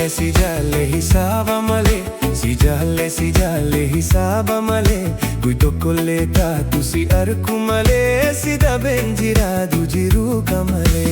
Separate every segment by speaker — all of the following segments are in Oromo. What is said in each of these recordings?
Speaker 1: Sijalle hisaba male, sijalle hisaba male. Kui tokkolle taatu si arku male, sida benjiraadu jiru kamale.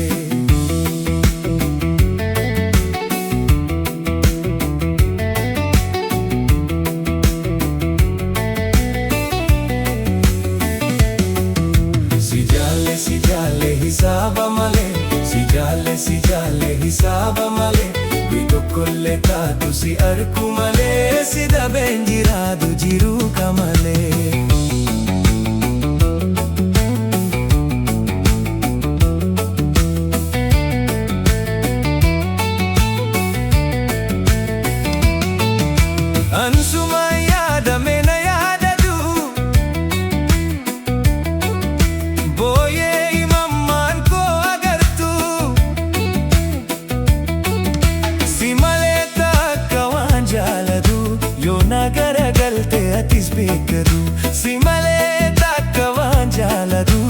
Speaker 1: Sijalle hisaba male, sijalle hisaba male. Kui tokkolle taatu si arku male, sida benjiraadu jiru kamale. Ansuma yaadame na yaadadu, booyee imammaan koo agartu. Si malee takka waan jaalatu, yoo na garagalte atis beekatu. Si malee takka waan jaalatu,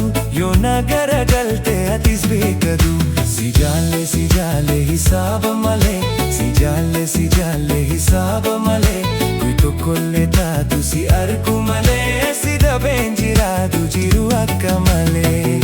Speaker 1: yoo na garagalte atis beekatu. Sijalle hisaaba malee, sijalle hisaaba malee. Kui tokkolle taatu si arku malee, sida benjiraadu jiru akka malee.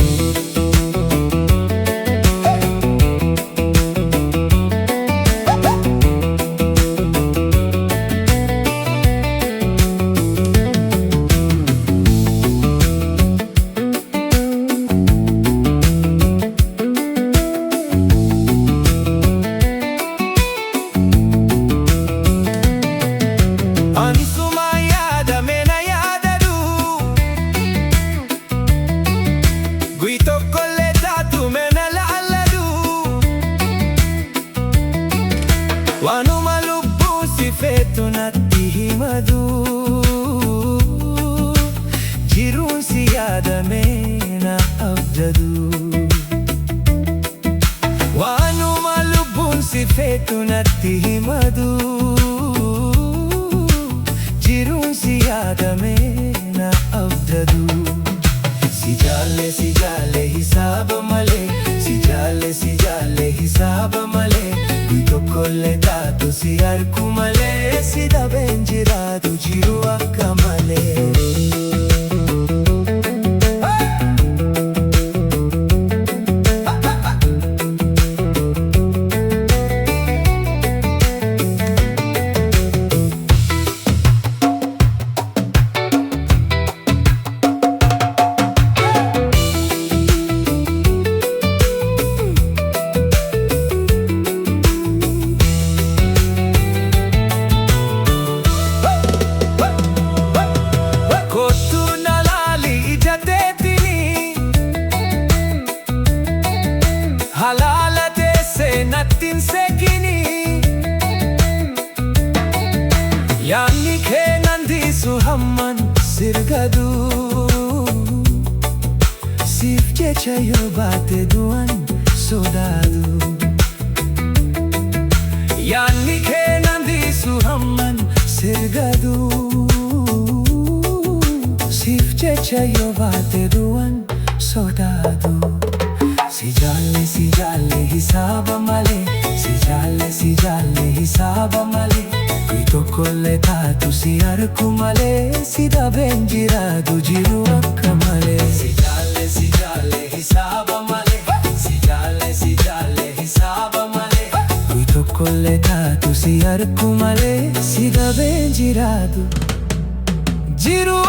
Speaker 1: Waanuma lubbuu si feetu natti himadu, jiruun si yaadame na abdadu. Waanuma lubbuun si feetu natti himadu, jiruun si yaadame na abdadu. Sijalle hisaaba malee, sijalle hisaaba malee. Kui tokkolle taatu si arku malee, sida benjiraadu jiru akka malee. Halala teesse nattin sekini, yaanni kee nandisu hamman sirgadu. Siif jecha yoo baate du'an sodaadu. Yaanni kee nandisu hamman sirgadu. Siif jecha yoo baate du'an sodaadu. Sijalle hisaaba malee, sijalle hisaaba malee. Kui tokkolle taatu si arku malee, sida benjiraadu jiru akka malee. Sijalle hisaaba malee, sijalle hisaaba malee. Kui tokkolle taatu si arku malee, sida benjiraadu jiru